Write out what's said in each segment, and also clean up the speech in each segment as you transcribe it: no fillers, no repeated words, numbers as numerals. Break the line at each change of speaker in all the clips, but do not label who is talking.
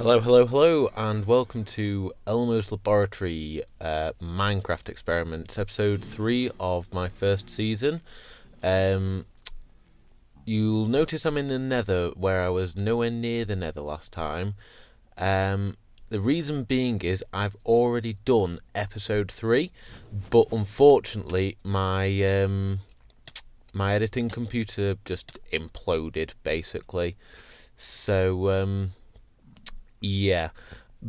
Hello, and welcome to Elmos Laboratory Minecraft Experiments, episode 3 of my first season. You'll notice I'm in the Nether, where I was nowhere near the Nether last time. The reason being is I've already done episode 3, but unfortunately my editing computer just imploded, basically. So, yeah.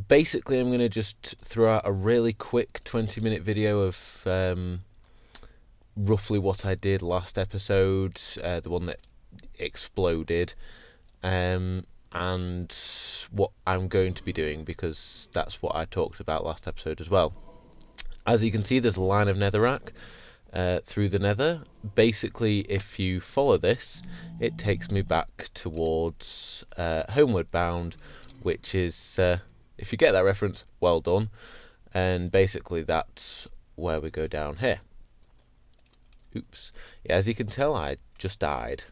Basically, I'm going to just throw out a really quick 20-minute video of roughly what I did last episode, the one that exploded, and what I'm going to be doing, because that's what I talked about last episode as well. As you can see, there's a line of netherrack through the nether. Basically, if you follow this, it takes me back towards Homeward Bound, which is, if you get that reference, well done. And basically that's where we go down here. Oops. Yeah, as you can tell, I just died.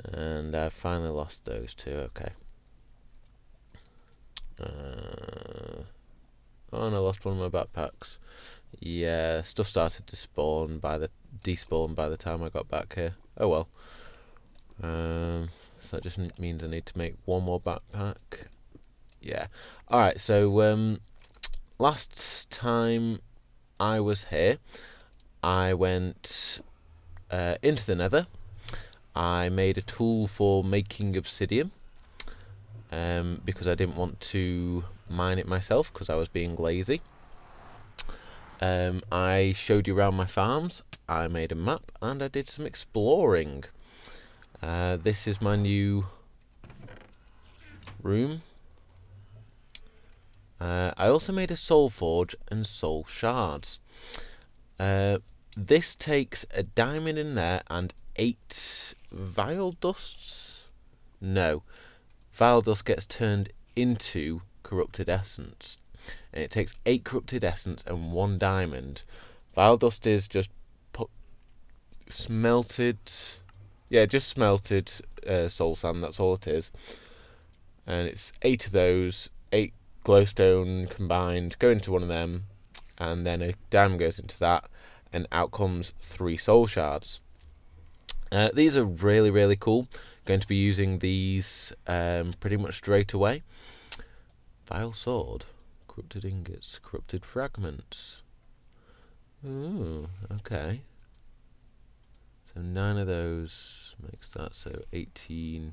And I finally lost those two. Okay. Oh, and I lost one of my backpacks. Yeah, stuff started to despawn by the time I got back here. Oh well. So that just means I need to make one more backpack. Yeah. Alright, so last time I was here, I went into the nether. I made a tool for making obsidian, because I didn't want to mine it myself, because I was being lazy. I showed you around my farms, I made a map, and I did some exploring. This is my new room. I also made a soul forge and soul shards. This takes a diamond in there and 8 vile dusts. No, vile dust gets turned into corrupted essence, and it takes 8 corrupted essence and 1 diamond. Vile dust is just smelted. Yeah, just smelted soul sand, that's all it is. And it's 8 of those, 8 glowstone combined, go into one of them, and then a diamond goes into that, and out comes 3 soul shards. These are really, really cool. Going to be using these pretty much straight away. Vile sword, corrupted ingots, corrupted fragments. Ooh, okay. So 9 of those makes that, so 18.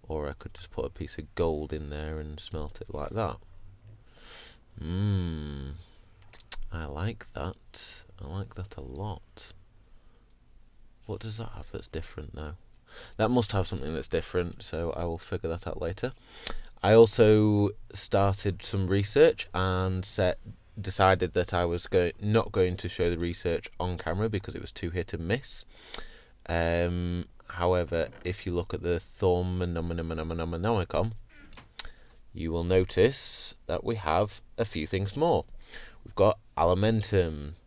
Or I could just put a piece of gold in there and smelt it like that. I like that. I like that a lot. What does that have that's different now? That must have something that's different, so I will figure that out later. I also started some research and decided that I was not going to show the research on camera because it was too hit and miss. However, if you look at the thumb and icon, you will notice that we have a few things more. We've got aluminium,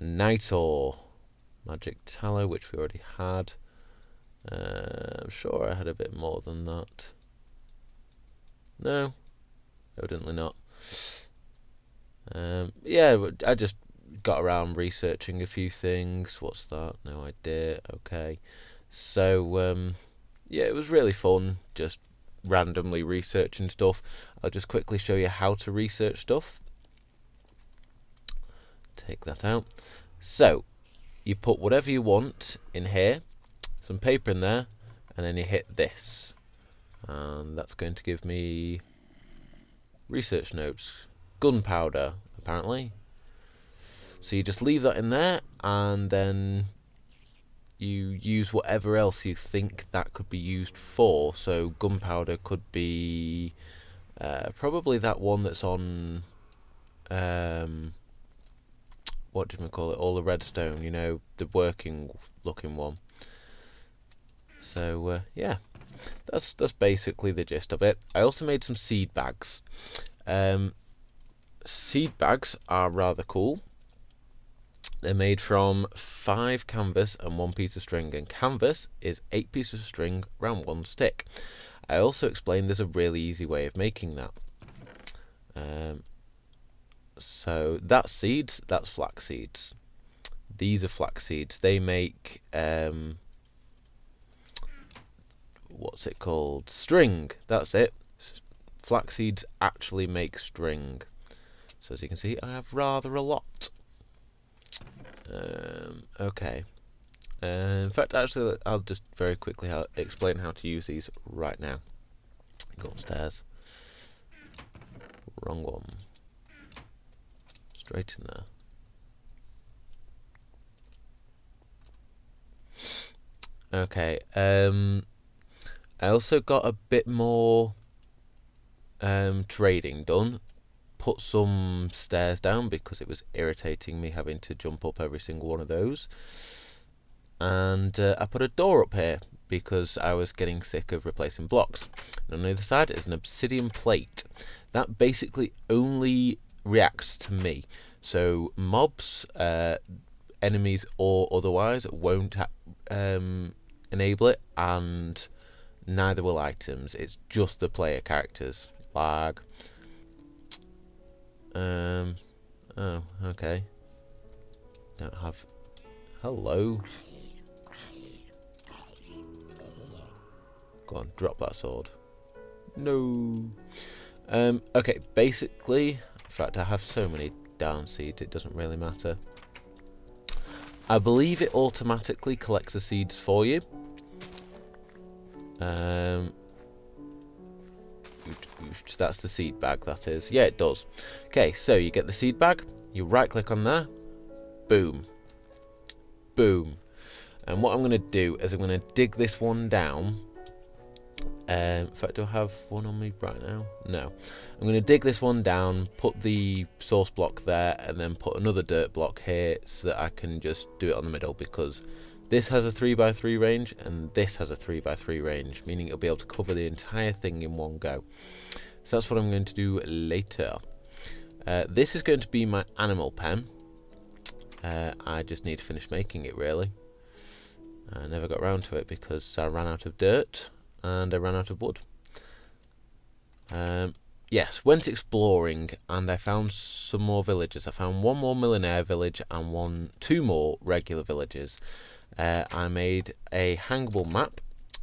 night ore, magic tallow, which we already had. I'm sure I had a bit more than that. No, evidently not. Yeah, I just got around researching a few things. What's that? No idea. Okay. So, yeah, it was really fun just randomly researching stuff. I'll just quickly show you how to research stuff. Take that out. So, you put whatever you want in here, some paper in there, and then you hit this. And that's going to give me research notes. Gunpowder, apparently. So you just leave that in there, and then you use whatever else you think that could be used for. So gunpowder could be probably that one that's on, what do we call it? All the redstone, you know, the working looking one. So yeah, that's basically the gist of it. I also made some seed bags. Seed bags are rather cool. They're made from 5 canvas and 1 piece of string, and canvas is 8 pieces of string around 1 stick. I also explained there's a really easy way of making that. So that's seeds, that's flax seeds. These are flax seeds. They make what's it called? String. That's it. Flax seeds actually make string. So as you can see, I have rather a lot. Okay. In fact, actually, I'll just very quickly explain how to use these right now. Go upstairs. Wrong one. Straight in there. Okay. I also got a bit more trading done. Put some stairs down because it was irritating me having to jump up every single one of those. And I put a door up here because I was getting sick of replacing blocks. And on the other side is an obsidian plate. That basically only reacts to me. So mobs, enemies or otherwise won't enable it, and neither will items. It's just the player characters. Lag. Oh, okay. Don't have... Hello. Go on, drop that sword. No. Okay, basically, in fact, I have so many down seeds, it doesn't really matter. I believe it automatically collects the seeds for you. That's the seed bag, that is. Yeah, it does. Okay, so you get the seed bag, you right click on there, boom. Boom. And what I'm going to do is I'm going to dig this one down. In fact, do I have one on me right now? No. I'm going to dig this one down, put the source block there, and then put another dirt block here so that I can just do it on the middle, because this has a 3x3 range and this has a 3x3 range, meaning it'll be able to cover the entire thing in one go. So that's what I'm going to do later. This is going to be my animal pen. I just need to finish making it, really. I never got around to it because I ran out of dirt and I ran out of wood. Yes, went exploring and I found some more villages. I found one more millionaire village and two more regular villages. I made a hangable map,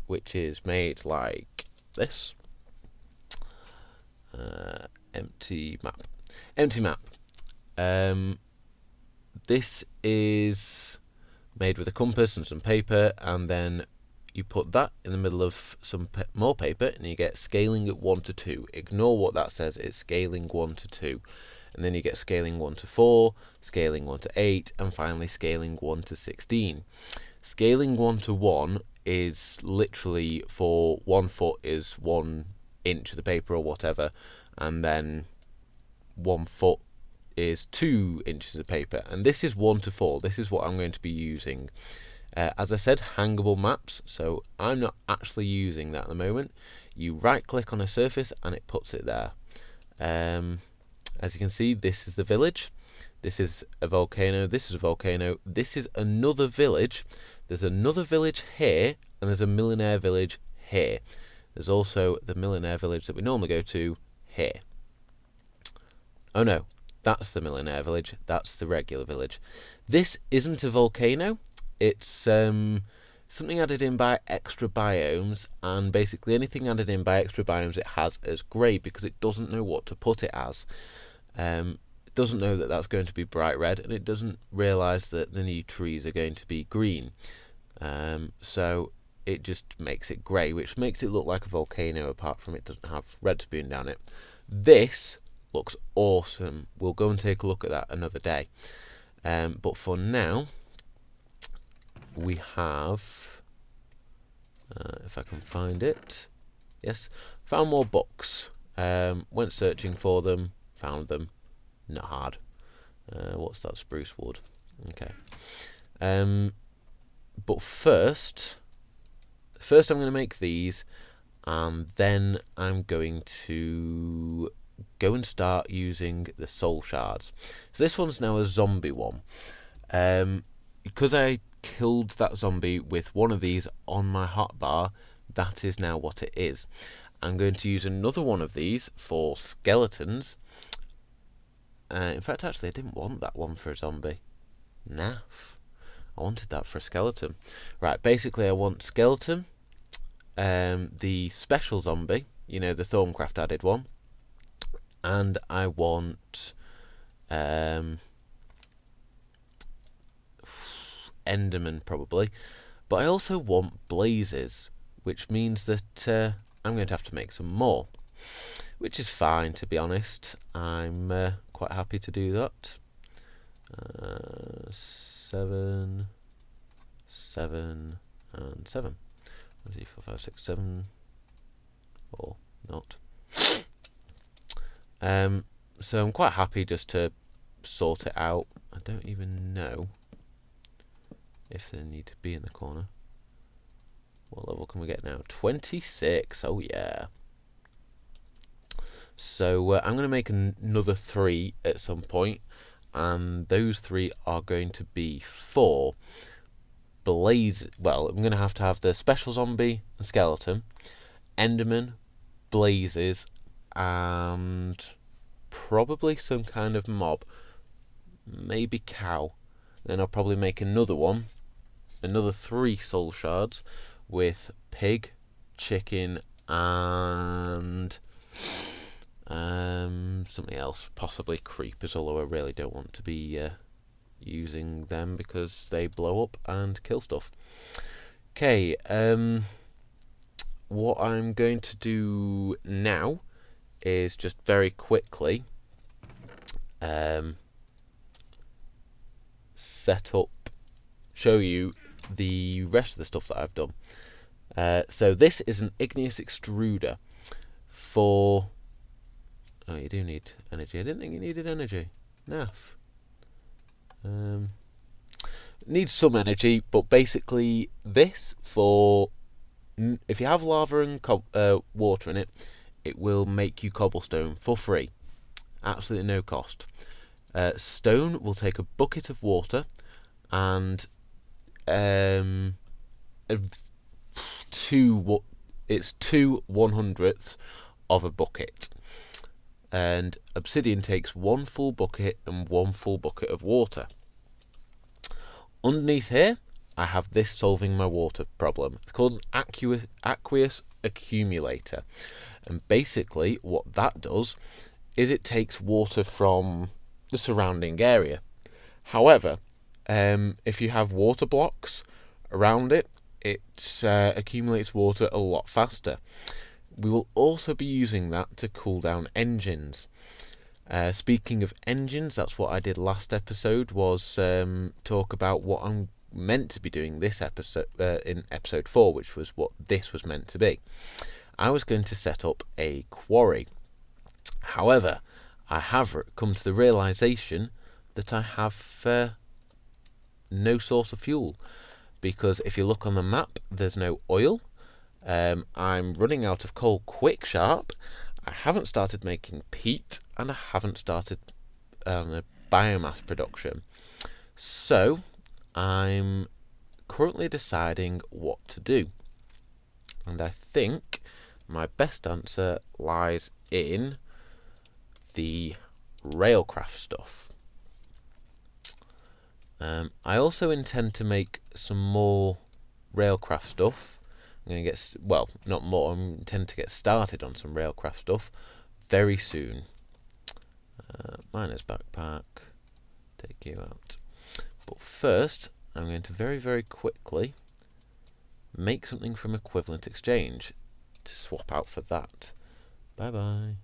which is made like this. Empty map. This is made with a compass and some paper, and then you put that in the middle of some more paper and you get scaling at 1 to 2. Ignore what that says, it's scaling 1 to 2. And then you get scaling 1 to 4, scaling 1 to 8, and finally scaling 1 to 16. Scaling 1 to 1 is literally for 1 foot is 1 inch of the paper or whatever, and then 1 foot is 2 inches of paper, and this is 1 to 4. This is what I'm going to be using. As I said, hangable maps, so I'm not actually using that at the moment. You right click on a surface and it puts it there. As you can see, this is the village, this is a volcano, this is a volcano, this is another village, there's another village here, and there's a millionaire village here. There's also the millionaire village that we normally go to here. Oh no, that's the millionaire village, that's the regular village. This isn't a volcano, it's something added in by extra biomes, and basically anything added in by extra biomes it has as grey because it doesn't know what to put it as. It doesn't know that that's going to be bright red, and it doesn't realise that the new trees are going to be green. So it just makes it grey, which makes it look like a volcano, apart from it doesn't have redstone down it. This looks awesome. We'll go and take a look at that another day. But for now, we have, if I can find it, yes, found more books. Went searching for them, found them, not hard. What's that? Spruce wood. Okay. But first I'm going to make these, and then I'm going to go and start using the soul shards. So this one's now a zombie one. Because I killed that zombie with one of these on my hotbar, that is now what it is. I'm going to use another one of these for skeletons. In fact, actually, I didn't want that one for a zombie. Naff. I wanted that for a skeleton. Right, basically I want skeleton, the special zombie, the Thorncraft added one, and I want Enderman probably, but I also want blazes, which means that I'm going to have to make some more, which is fine, to be honest. I'm quite happy to do that. 7, 7, and 7. 1, 2, 3, 4, 5, 6, 7, or not. So I'm quite happy just to sort it out. I don't even know if they need to be in the corner. What level can we get now? 26. Oh yeah. So I'm going to make another 3 at some point, and those 3 are going to be for blaze. Well, I'm going to have the special zombie and skeleton, Enderman, blazes, and probably some kind of mob, maybe cow. Then I'll probably make another one, another 3 soul shards with pig, chicken, and something else, possibly creepers, although I really don't want to be using them because they blow up and kill stuff. Okay, what I'm going to do now is just very quickly show you the rest of the stuff that I've done. So this is an igneous extruder for... Oh, you do need energy. I didn't think you needed energy. Naff. Needs some energy, but basically this for... If you have lava and water in it, it will make you cobblestone for free. Absolutely no cost. Stone will take a bucket of water and two 1/100ths of a bucket. And obsidian takes 1 full bucket and 1 full bucket of water. Underneath here, I have this solving my water problem. It's called an aqueous accumulator. And basically what that does is it takes water from the surrounding area. However, if you have water blocks around it, it accumulates water a lot faster. We will also be using that to cool down engines. Speaking of engines, that's what I did last episode, was talk about what I'm meant to be doing this episode in episode 4, which was what this was meant to be. I was going to set up a quarry. However, I have come to the realization that I have no source of fuel, because if you look on the map, there's no oil. I'm running out of coal quick sharp. I haven't started making peat, and I haven't started biomass production. So I'm currently deciding what to do, and I think my best answer lies in the railcraft stuff. I also intend to make some more railcraft stuff. I'm going to get, well, not more, I intend to get started on some railcraft stuff very soon. Miner's backpack, take you out. But first, I'm going to very, very quickly make something from equivalent exchange to swap out for that. Bye bye.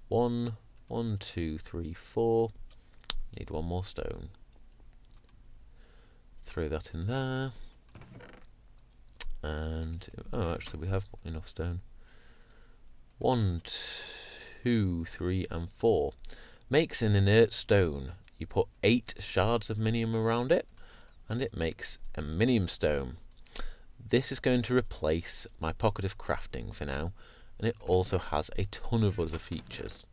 1, 2, 3, 4. Need 1 more stone. Throw that in there. And oh, actually we have enough stone. 1, 2, 3, and 4. Makes an inert stone. You put 8 shards of minium around it, and it makes a minium stone. This is going to replace my pocket of crafting for now, and it also has a ton of other features.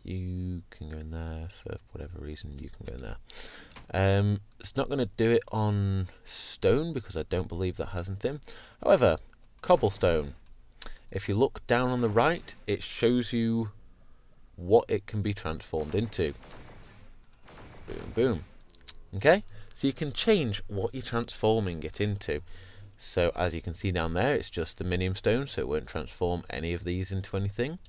You can go in there for whatever reason. You can go in there. It's not going to do it on stone because I don't believe that has anything. However, cobblestone. If you look down on the right, it shows you what it can be transformed into. Boom, boom. Okay, so you can change what you're transforming it into. So as you can see down there, it's just the minium stone, so it won't transform any of these into anything.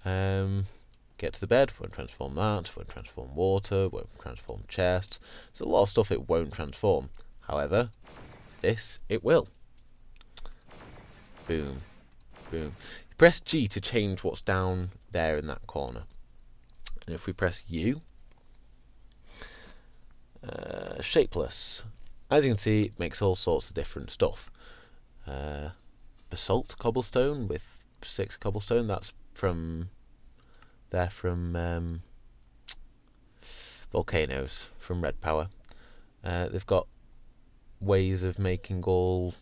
Get to the bed, won't transform that, won't transform water, won't transform chests. There's a lot of stuff it won't transform. However, this it will. Boom, boom. You press G to change what's down there in that corner. And if we press U, shapeless. As you can see, it makes all sorts of different stuff. Basalt cobblestone with 6 cobblestone. That's from volcanoes, from Red Power. They've got ways of making all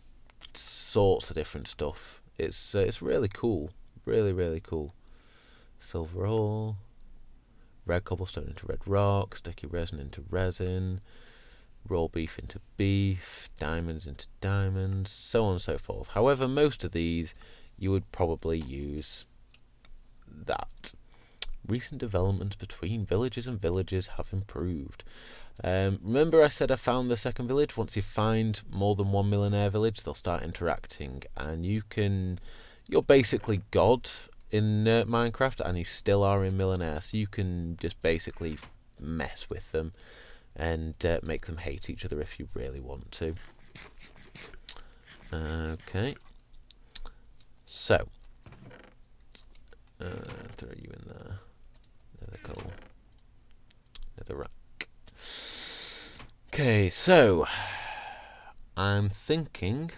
sorts of different stuff. It's really cool, really cool. Silver ore, red cobblestone into red rock, sticky resin into resin, raw beef into beef, diamonds into diamonds, so on and so forth. However, most of these you would probably use that. Recent developments between villages and villages have improved. Remember I said I found the second village? Once you find more than one millionaire village, they'll start interacting, and you're basically God in Minecraft, and you still are in millionaire, so you can just basically mess with them and make them hate each other if you really want to. Okay, so throw you in there. Nether coal, nether rack. Okay, so I'm thinking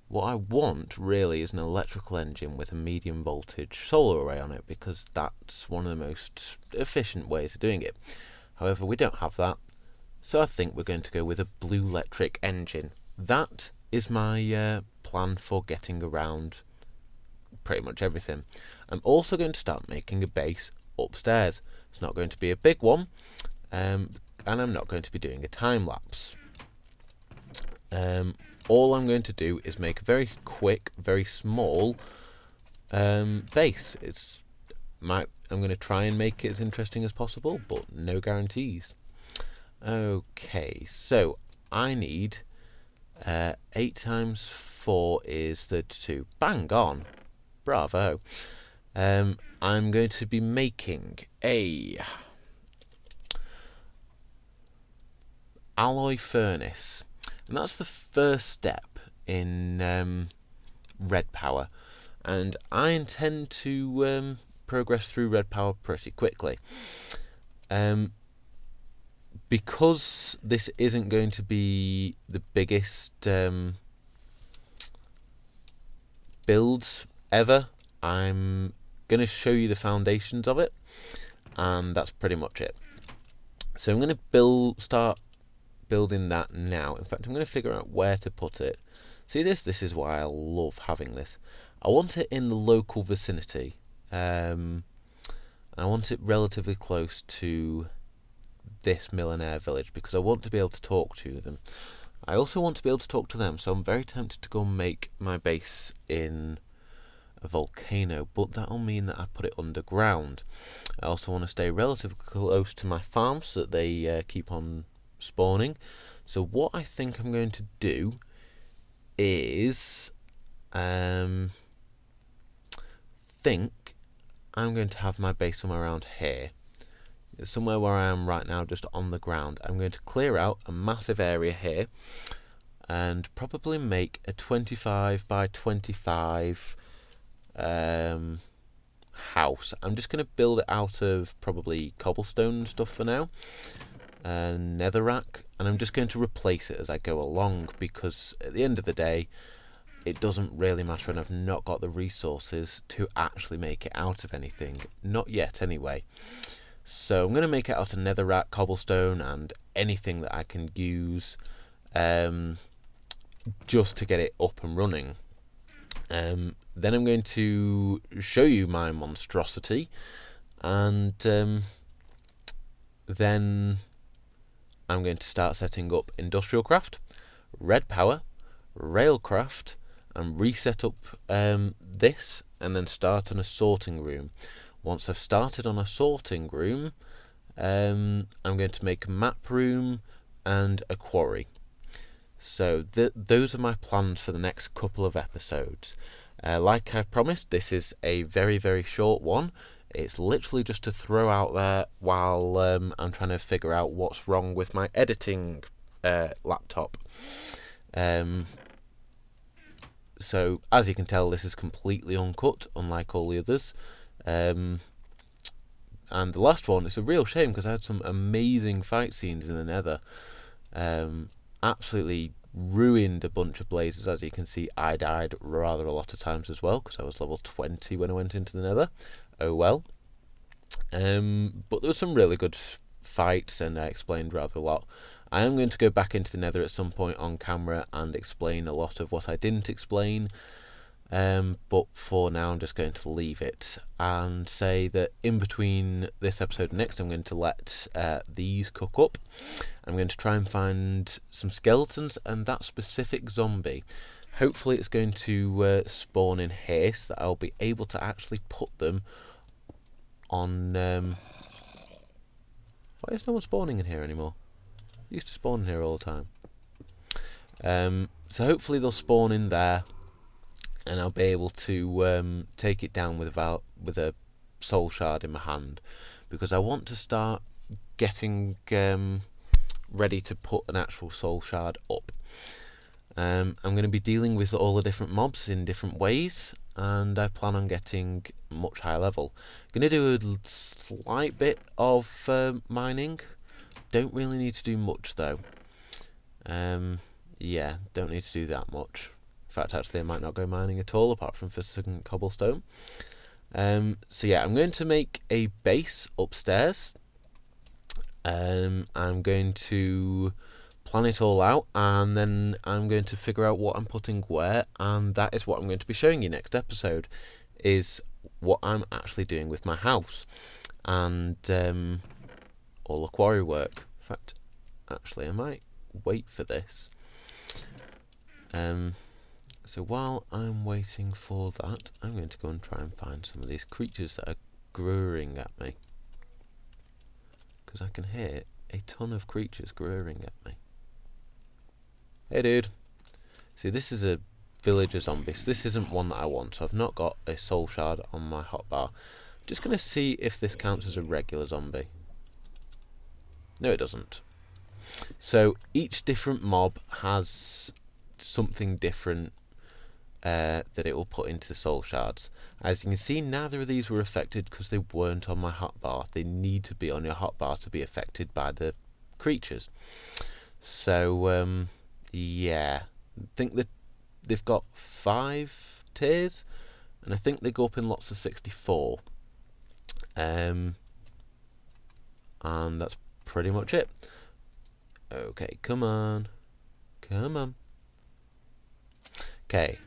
what I want really is an electrical engine with a medium voltage solar array on it, because that's one of the most efficient ways of doing it. However, we don't have that, so I think we're going to go with a blue electric engine. That is my plan for getting around pretty much everything. I'm also going to start making a base upstairs. It's not going to be a big one, and I'm not going to be doing a time lapse. All I'm going to do is make a very quick, very small base. I'm going to try and make it as interesting as possible, but no guarantees. Okay, so I need 8 times 4 is 32. Bang on. Bravo. I'm going to be making a alloy furnace, and that's the first step in Red Power, and I intend to progress through Red Power pretty quickly. Because this isn't going to be the biggest build ever, I'm going to show you the foundations of it, and that's pretty much it. So I'm going to start building that now. In fact, I'm going to figure out where to put it. See this? This is why I love having this. I want it in the local vicinity. I want it relatively close to this millionaire village, because I want to be able to talk to them. I also want to be able to talk to them, so I'm very tempted to go and make my base in a volcano, but that'll mean that I put it underground. I also want to stay relatively close to my farm so that they keep on spawning. So what I think I'm going to do is think I'm going to have my base somewhere around here. It's somewhere where I am right now, just on the ground. I'm going to clear out a massive area here and probably make a 25 by 25 house. I'm just going to build it out of probably cobblestone and stuff for now, and netherrack, and I'm just going to replace it as I go along, because at the end of the day it doesn't really matter, and I've not got the resources to actually make it out of anything, not yet anyway. So I'm going to make it out of netherrack, cobblestone, and anything that I can use just to get it up and running. Then I'm going to show you my monstrosity, and then I'm going to start setting up industrial craft, red power, railcraft, and reset up this, and then start on a sorting room. Once I've started on a sorting room, I'm going to make a map room and a quarry. So those are my plans for the next couple of episodes. Like I promised, this is a very, very short one. It's literally just to throw out there while I'm trying to figure out what's wrong with my editing laptop. So, as you can tell, this is completely uncut, unlike all the others. And the last one, it's a real shame because I had some amazing fight scenes in the Nether. Absolutely ruined a bunch of blazes. As you can see, I died rather a lot of times as well because I was level 20 when I went into the Nether. Oh well. But there were some really good fights, and I explained rather a lot. I am going to go back into the Nether at some point on camera and explain a lot of what I didn't explain. But for now, I'm just going to leave it and say that in between this episode and next, I'm going to let these cook up. I'm going to try and find some skeletons and that specific zombie. Hopefully it's going to spawn in here so that I'll be able to actually put them on... Why is no one spawning in here anymore? They used to spawn in here all the time. So hopefully they'll spawn in there, and I'll be able to take it down with a soul shard in my hand, because I want to start getting ready to put an actual soul shard up. I'm going to be dealing with all the different mobs in different ways, and I plan on getting much higher level. I'm going to do a slight bit of mining. Don't really need to do much though. Yeah, don't need to do that much. In fact, actually, I might not go mining at all, apart from for some cobblestone. So yeah, I'm going to make a base upstairs. I'm going to plan it all out, and then I'm going to figure out what I'm putting where, and that is what I'm going to be showing you next episode, is what I'm actually doing with my house, and all the quarry work. In fact, actually, I might wait for this. So while I'm waiting for that, I'm going to go and try and find some of these creatures that are growing at me, because I can hear a ton of creatures growing at me. Hey dude. See, this is a villager zombie, so this isn't one that I want, so I've not got a soul shard on my hotbar. Just going to see if this counts as a regular zombie. No, it doesn't. So each different mob has something different that it will put into the soul shards. As you can see, neither of these were affected because they weren't on my hotbar. They need to be on your hotbar to be affected by the creatures. So yeah, I think that they've got 5 tiers, and I think they go up in lots of 64. And that's pretty much it. Okay, come on. Come on. Okay,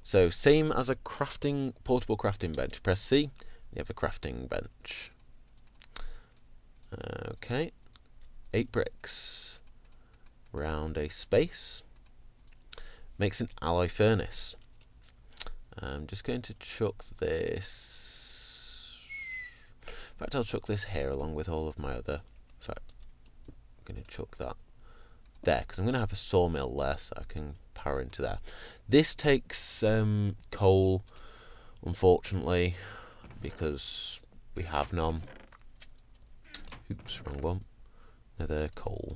so same as a portable crafting bench. Press C, you have a crafting bench. Okay, 8 bricks. Round a space. Makes an alloy furnace. I'm just going to chuck this... In fact, I'll chuck this here along with all of my other... In fact, I'm going to chuck that there, because I'm going to have a sawmill there so I can power into there. This takes coal, unfortunately, because we have none. Oops, wrong one. Another coal.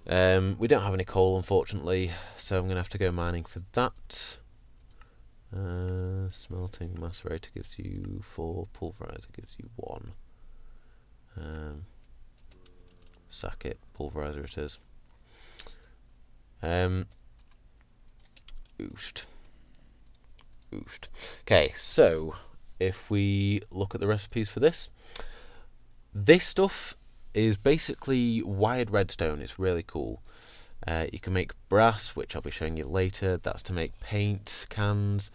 We don't have any coal, unfortunately, so I'm going to have to go mining for that. Smelting macerator gives you 4, pulverizer gives you 1. Sack it, pulverizer it is. Ooshed. Okay, so if we look at the recipes for this stuff is basically wired redstone. It's really cool. You can make brass, which I'll be showing you later. That's to make paint cans.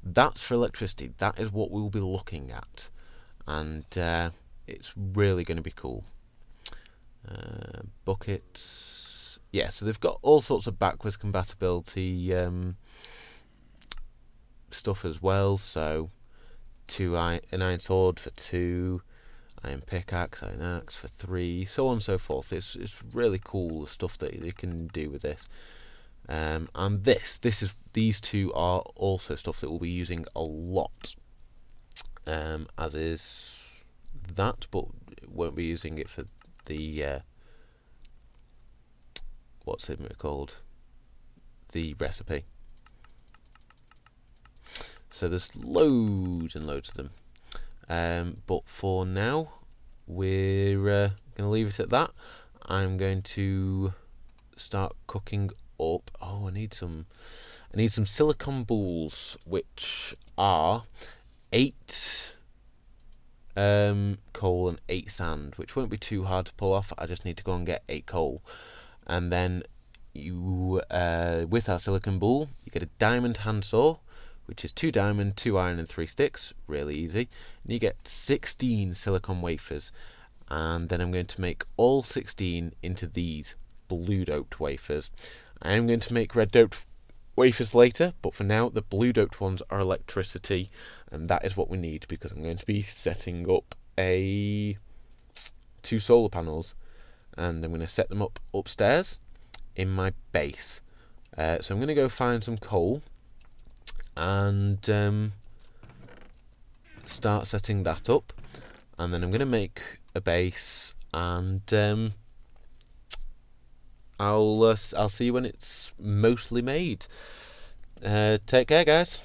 That's for electricity. That is what we'll be looking at, and it's really going to be cool. Buckets. Yeah, so they've got all sorts of backwards compatibility stuff as well. So an iron sword for 2, iron pickaxe, iron axe for 3, so on and so forth. It's really cool, the stuff that they can do with this. And these two are also stuff that we'll be using a lot, as is that, but won't be using it for the what's it called? The recipe. So there's loads and loads of them. But for now, we're going to leave it at that. I'm going to start cooking up. Oh, I need some silicon balls, which are 8 coal and 8 sand, which won't be too hard to pull off. I just need to go and get 8 coal, and then you, with our silicon ball, you get a diamond handsaw, which is 2 diamond, 2 iron, and 3 sticks. Really easy. And you get 16 silicon wafers, and then I'm going to make all 16 into these blue doped wafers. I am going to make red doped wafers later, but for now the blue doped ones are electricity, and that is what we need, because I'm going to be setting up 2 solar panels, and I'm going to set them up upstairs in my base. So I'm going to go find some coal and start setting that up, and then I'm going to make a base, and I'll see you when it's mostly made. Take care, guys.